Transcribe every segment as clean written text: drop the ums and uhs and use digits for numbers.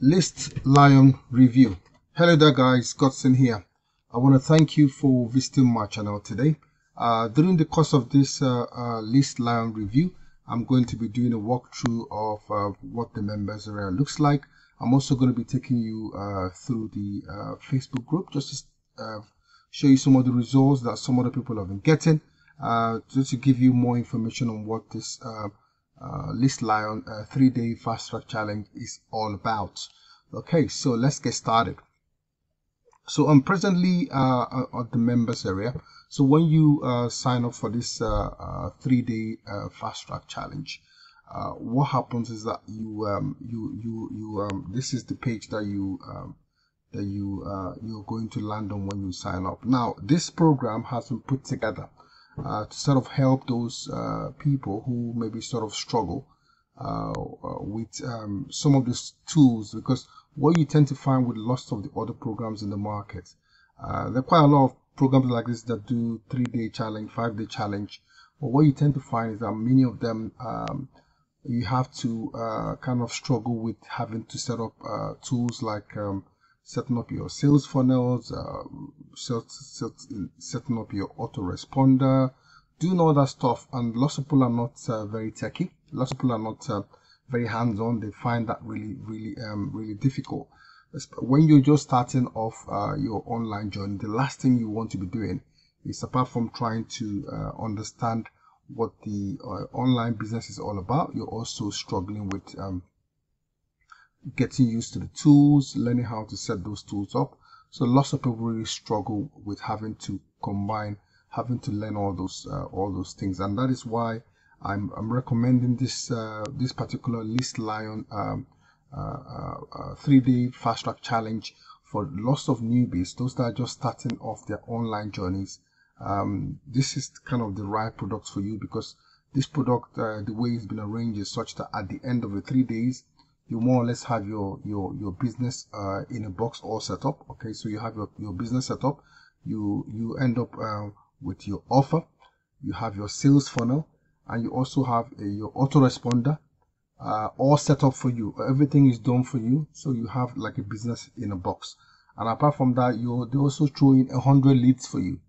List Lion Review. Hello there guys, Godson here. I want to thank you for visiting my channel today. During the course of this List Lion Review, I'm going to be doing a walkthrough of what the members area looks like. I'm also going to be taking you through the Facebook group just to show you some of the results that some other people have been getting, just to give you more information on what this List Lion 3-day fast track challenge is all about. Okay, so let's get started. So I'm presently at the members area. So when you sign up for this 3-day fast track challenge, what happens is that this is the page that you're going to land on when you sign up. Now, this program has been put together to sort of help those people who maybe sort of struggle with some of these tools, because what you tend to find with lots of the other programs in the market, there are quite a lot of programs like this that do 3-day challenge, 5-day challenge, but what you tend to find is that many of them you have to kind of struggle with having to set up tools like setting up your sales funnels, setting up your autoresponder, doing all that stuff. And lots of people are not very techy. Lots of people are not very hands-on. They find that really difficult. When you're just starting off your online journey, the last thing you want to be doing is, apart from trying to understand what the online business is all about, you're also struggling with getting used to the tools, learning how to set those tools up. So lots of people really struggle with having to learn all those things, and that is why I'm recommending this this particular List Lion 3-day fast track challenge for lots of newbies, those that are just starting off their online journeys. This is kind of the right product for you, because this product, the way it's been arranged is such that at the end of the 3 days, you more or less have your business in a box all set up. Okay, so you have your business set up. You end up with your offer, you have your sales funnel, and you also have your autoresponder all set up for you. Everything is done for you, so you have like a business in a box. And apart from that, they also throw in 100 leads for you.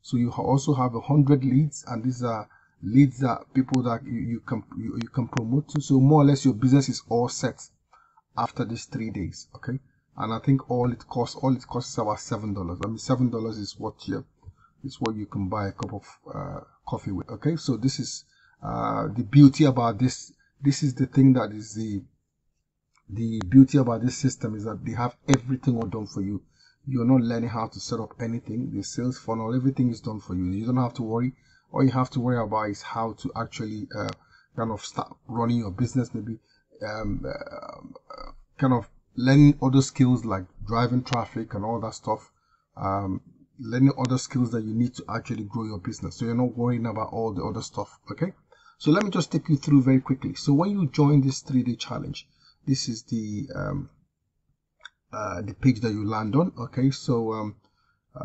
So you also have 100 leads, and these are leads that people that you can promote to. So more or less your business is all set after these 3 days. Okay, and I think all it costs is about $7. I mean, $7 is what you can buy a cup of coffee with. Okay, so this is the beauty about this. This is the thing that is the beauty about this system, is that they have everything all done for you. You're not learning how to set up anything. The sales funnel, everything is done for you. You don't have to worry. All you have to worry about is how to actually kind of start running your business, maybe kind of learning other skills like driving traffic and all that stuff, learning other skills that you need to actually grow your business, so you're not worrying about all the other stuff. Okay, so let me just take you through very quickly. So when you join this 3-day challenge, this is the page that you land on. Okay, so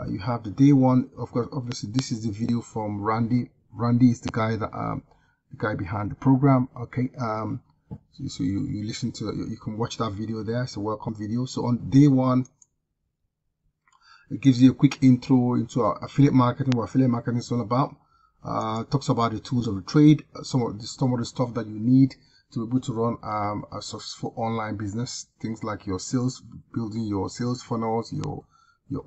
you have the day one. Of course, obviously this is the video from Randy. Randy is the guy that the guy behind the program. Okay, so you listen to, you can watch that video there. It's a welcome video. So on day one, it gives you a quick intro into affiliate marketing, what affiliate marketing is all about. Talks about the tools of the trade, some of the stuff that you need to be able to run a successful online business. Things like your sales, building your sales funnels, your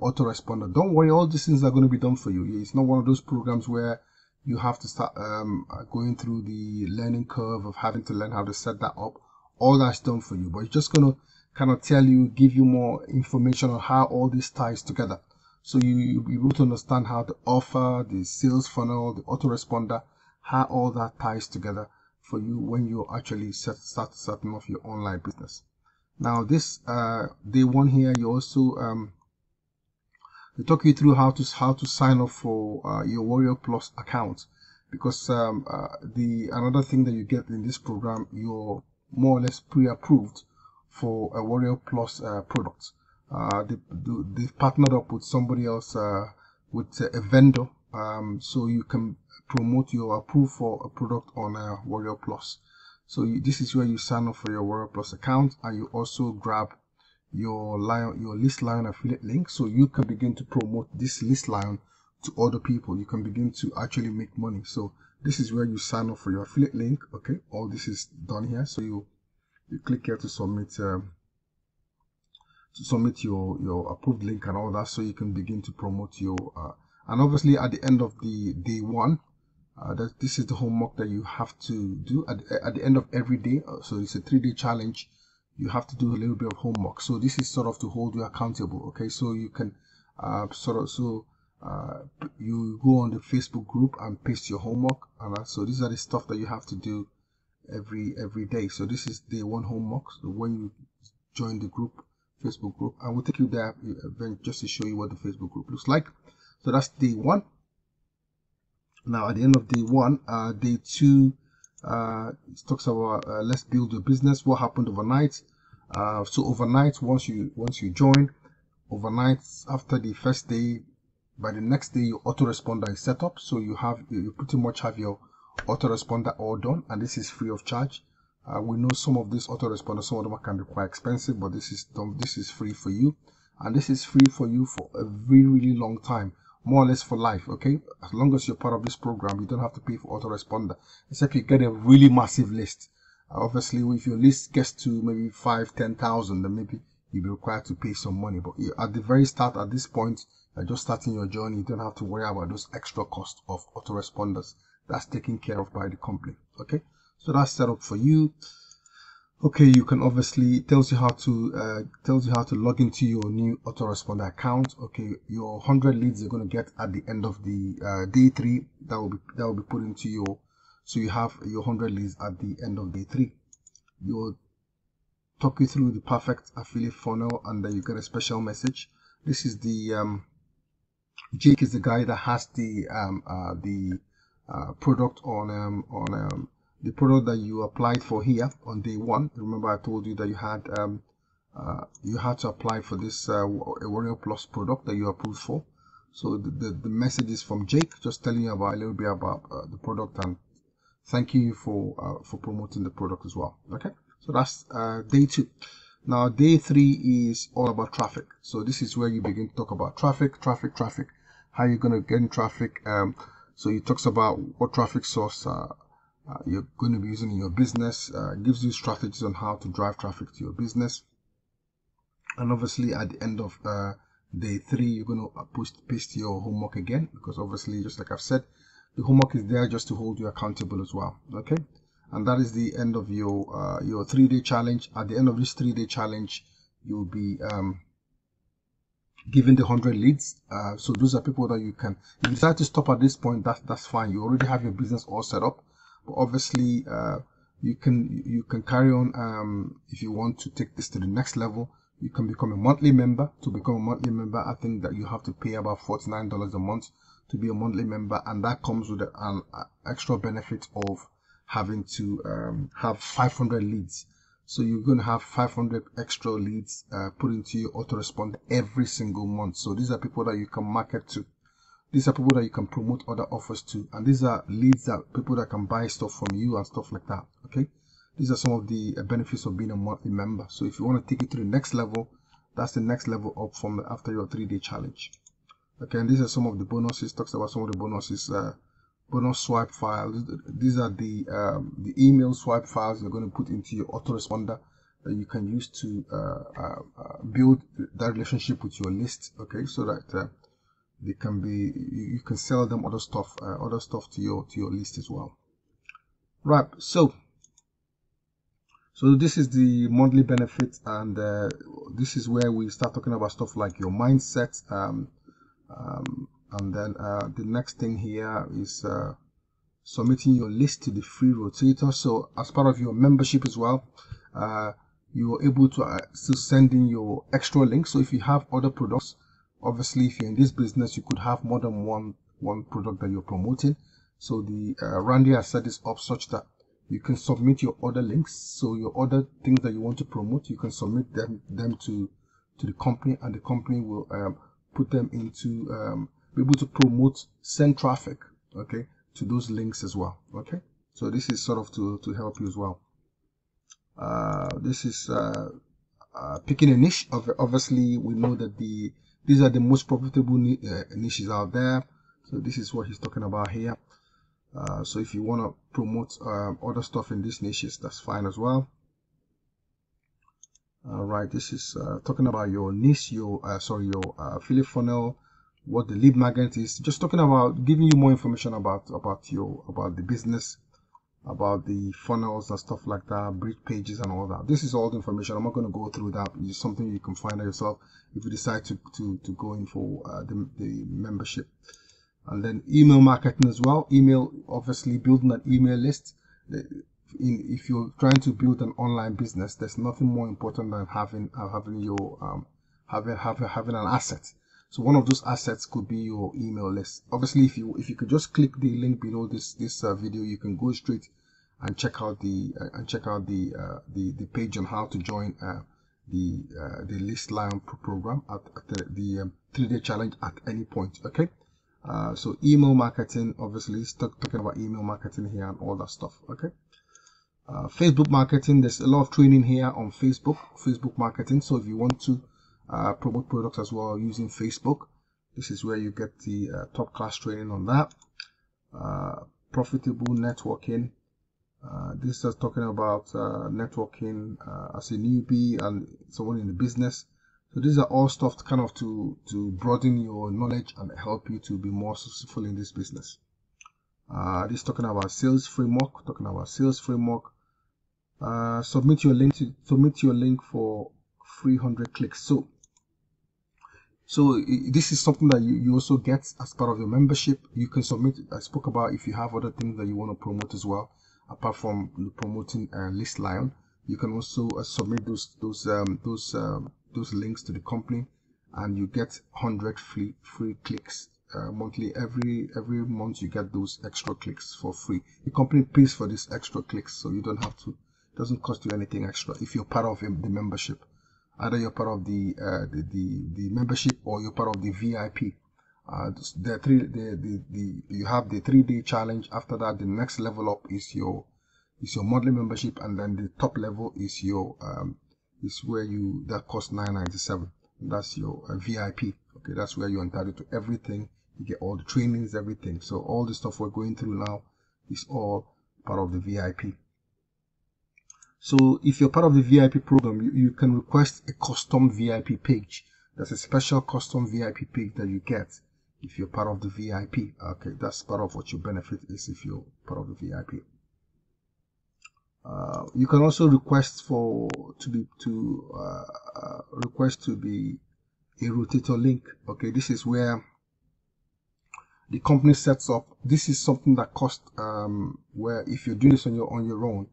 autoresponder. Don't worry, all these things are going to be done for you. It's not one of those programs where you have to start going through the learning curve of having to learn how to set that up. All that's done for you, but it's just going to kind of give you more information on how all this ties together, so you'll be able to understand how the offer, the sales funnel, the autoresponder, how all that ties together for you when you actually start setting off your online business. Now this day one here, you also they talk you through how to sign up for your Warrior Plus account, because another thing that you get in this program, you're more or less pre-approved for a Warrior Plus product. They've partnered up with somebody else, with a vendor, so you can promote your approve for a product on Warrior Plus. So this is where you sign up for your Warrior Plus account, and you also grab your list lion affiliate link, so you can begin to promote this list lion to other people. You can begin to actually make money. So this is where you sign up for your affiliate link. Okay, all this is done here. So you click here to submit your approved link and all that, so you can begin to promote your and obviously at the end of the day one, this is the homework that you have to do at the end of every day. So it's a 3-day challenge. You have to do a little bit of homework. So this is sort of to hold you accountable. Okay, so you can you go on the Facebook group and paste your homework, and so these are the stuff that you have to do every day. So this is day one homework. So when you join the group, Facebook group, I will take you there just to show you what the Facebook group looks like. So that's day one. Now at the end of day one, day two, it talks about let's build your business. What happened overnight? So overnight, once you join, overnight after the first day, by the next day your autoresponder is set up. So you pretty much have your autoresponder all done, and this is free of charge. We know some of these autoresponders, some of them can be quite expensive, but this is free for you, and this is free for you for a really long time, more or less for life. Okay, as long as you're part of this program, you don't have to pay for autoresponder, except you get a really massive list. Obviously, if your list gets to maybe 5,000-10,000, then maybe you'll be required to pay some money. But at the very start, at this point, you're just starting your journey, you don't have to worry about those extra costs of autoresponders. That's taken care of by the company. Okay, so that's set up for you. Okay, you can obviously tells you how to log into your new autoresponder account. Okay, your 100 leads you're going to get at the end of the day 3, that will be put into your, so you have your 100 leads at the end of day 3. You'll talk you through the perfect affiliate funnel, and then you get a special message. This is the Jake is the guy that has the product on the product that you applied for here on day 1. Remember I told you that you had to apply for this Warrior Plus product that you approved for. So the message is from Jake, just telling you about a little bit about the product and thanking you for promoting the product as well. Okay, so that's day 2. Now day 3 is all about traffic. So this is where you begin to talk about traffic, how you're going to get in traffic. So it talks about what traffic source you're going to be using in your business. Gives you strategies on how to drive traffic to your business. And obviously at the end of day 3, you're going to paste your homework again, because obviously, just like I've said, the homework is there just to hold you accountable as well. Okay, and that is the end of your 3-day challenge. At the end of this 3-day challenge, you'll be given the 100 leads. So those are people that you can, if you decide to stop at this point, that's fine. You already have your business all set up. But obviously you can carry on. If you want to take this to the next level, you can become a monthly member. To become a monthly member, I think that you have to pay about $49 a month to be a monthly member, and that comes with an extra benefit of having to have 500 leads. So you're going to have 500 extra leads put into your autoresponder every single month. So these are people that you can market to. These are people that you can promote other offers to, and these are leads that people that can buy stuff from you and stuff like that. Okay, these are some of the benefits of being a monthly member. So if you want to take it to the next level, that's the next level up from after your 3-day challenge. Okay, and these are some of the bonuses. Talks about some of the bonuses. Bonus swipe files. These are the email swipe files you're going to put into your autoresponder that you can use to build that relationship with your list. Okay, so that they can be, you can sell them other stuff to your list as well. Right. So this is the monthly benefit, and this is where we start talking about stuff like your mindset. And then the next thing here is submitting your list to the free rotator. So as part of your membership as well, you are able to send in your extra links. So if you have other products, obviously if you're in this business, you could have more than one product that you're promoting. So the Randy has set this up such that you can submit your other links. So your other things that you want to promote, you can submit them to the company, and the company will put them into be able to promote, send traffic, okay, to those links as well. Okay, so this is sort of to help you as well. This is picking a niche. Obviously, we know that these are the most profitable niches out there. So this is what he's talking about here. So if you want to promote other stuff in these niches, that's fine as well. All right, this is talking about your niche, your affiliate funnel, what the lead magnet is. Just talking about giving you more information about the business, about the funnels and stuff like that, bridge pages and all that. This is all the information. I'm not going to go through that. It's something you can find out yourself if you decide to go in for the membership. And then email marketing as well. Email, obviously building an email list. If you're trying to build an online business, there's nothing more important than having having an asset. So one of those assets could be your email list. Obviously, if you could just click the link below this video, you can go straight and check out the page on how to join the List Lion program at the 3-day challenge at any point. Okay. So email marketing, obviously talking about email marketing here and all that stuff. Okay. Facebook marketing, there's a lot of training here on Facebook marketing. So if you want to promote products as well using Facebook, this is where you get the top class training on that. Profitable networking, this is talking about networking as a newbie and someone in the business. So these are all stuff to broaden your knowledge and help you to be more successful in this business. This is talking about sales framework, submit your link for 300 clicks. So this is something that you also get as part of your membership. You can submit. I spoke about if you have other things that you want to promote as well, apart from promoting List Lion. You can also submit those links to the company, and you get 100 free clicks monthly. Every month you get those extra clicks for free. The company pays for these extra clicks, so you don't have to. It doesn't cost you anything extra if you're part of the membership. Either you're part of the membership or you're part of the VIP. You have the 3-day challenge. After that, the next level up is your monthly membership, and then the top level is your that costs $9.97. That's your VIP. Okay, that's where you're entitled to everything. You get all the trainings, everything. So all the stuff we're going through now is all part of the VIP. So if you're part of the VIP program, you can request a custom VIP page. That's a special custom VIP page that you get if you're part of the VIP. Okay, that's part of what your benefit is if you're part of the VIP. You can also request to be a rotator link. Okay, this is where the company sets up. This is something that costs where if you're doing this on your own,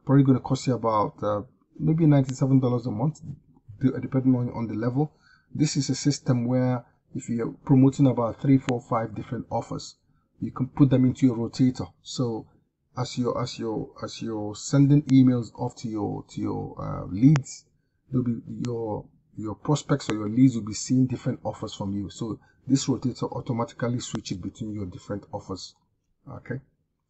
probably going to cost you about maybe $97 a month, depending on the level. This is a system where if you're promoting about 3, 4, 5 different offers, you can put them into your rotator. So as you're sending emails off to your leads, there'll be your prospects or your leads will be seeing different offers from you. So this rotator automatically switches between your different offers. Okay,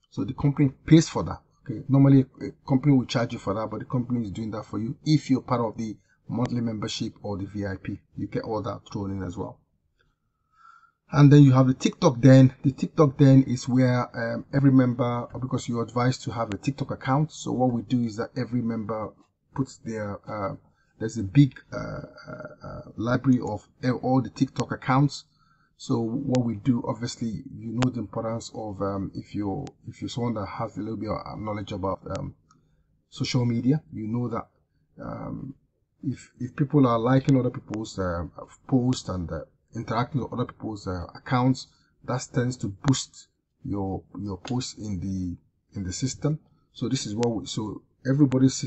so the company pays for that. Okay, normally a company will charge you for that, but the company is doing that for you if you're part of the monthly membership or the VIP. You get all that thrown in as well. And then you have the TikTok Den. The TikTok Den is where every member, because you're advised to have a TikTok account. So what we do is that every member puts their there's a big library of all the TikTok accounts. So what we do, obviously, you know the importance of if you're someone that has a little bit of knowledge about social media, you know that if people are liking other people's posts and interacting with other people's accounts, that tends to boost your posts in the system. So this is what so everybody's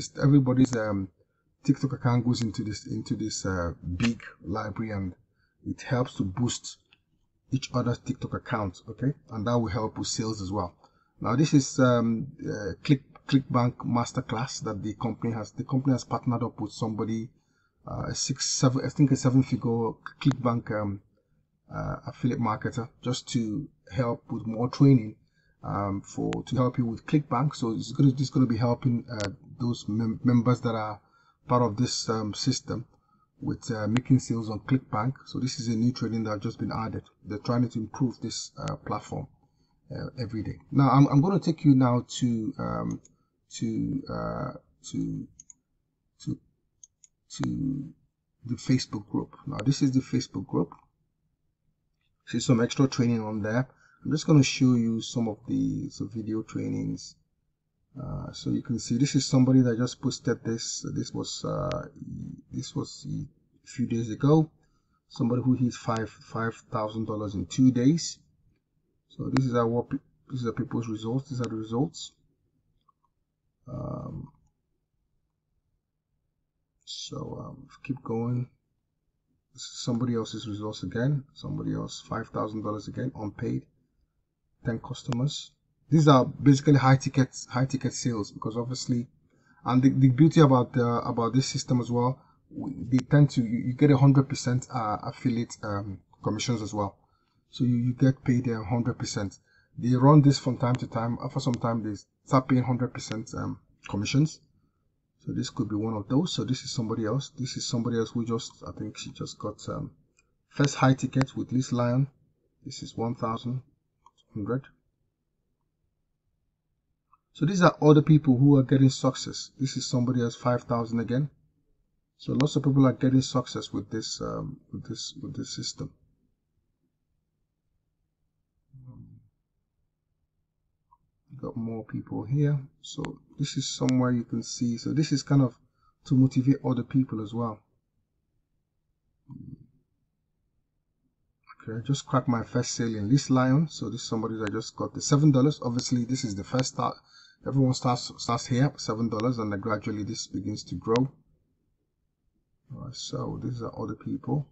TikTok account goes into this big library, and it helps to boost each other's TikTok accounts. Okay, and that will help with sales as well. Now this is ClickBank masterclass that the company has. The company has partnered up with somebody, a 7-figure ClickBank affiliate marketer, just to help with more training to help you with ClickBank. So it's going to be helping those members that are part of this system with making sales on ClickBank. So this is a new trading that has just been added. They're trying to improve this platform every day. Now I'm going to take you now to the Facebook group. Now this is the Facebook group. See some extra training on there. I'm just going to show you some of the video trainings. So you can see this is somebody that just posted this. This was a few days ago. Somebody who hit $5,000 in 2 days. So this is these are people's results. These are the results. Keep going. This is somebody else's results again. Somebody else $5,000 again, unpaid, 10 customers. These are basically high ticket sales, because obviously, and the beauty about this system as well, they tend to you get 100% affiliate commissions as well. So you get paid 100%. They run this from time to time. After some time, they start paying 100% commissions. So this could be one of those. So this is somebody else. This is somebody else who I think she just got first high ticket with Liz Lion. This is 1,100. So these are other people who are getting success. This is somebody else, 5,000 again. So lots of people are getting success with this system. Got more people here. So this is somewhere you can see. So this is kind of to motivate other people as well. Okay, I just cracked my first sale in Liz Lion. So this is somebody that just got the $7. Obviously, this is the first start. Everyone starts here $7, and then gradually this begins to grow. All right, so these are other people.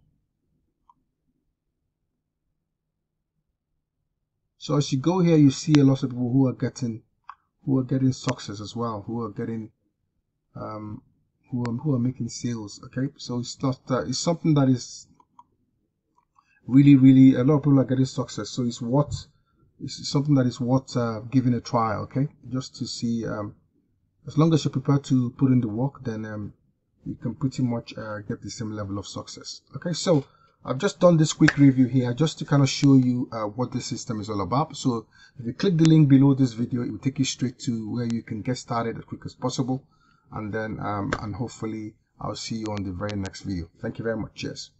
So as you go here, you see a lot of people who are getting success as well, who are getting who are making sales. Okay, so it's not it's something that is really a lot of people are getting success. So it's something that is worth giving a try. Okay, just to see. As long as you're prepared to put in the work, then you can pretty much get the same level of success. Okay, so I've just done this quick review here just to kind of show you what this system is all about. So if you click the link below this video, it will take you straight to where you can get started as quick as possible, and then and hopefully I'll see you on the very next video. Thank you very much. Cheers.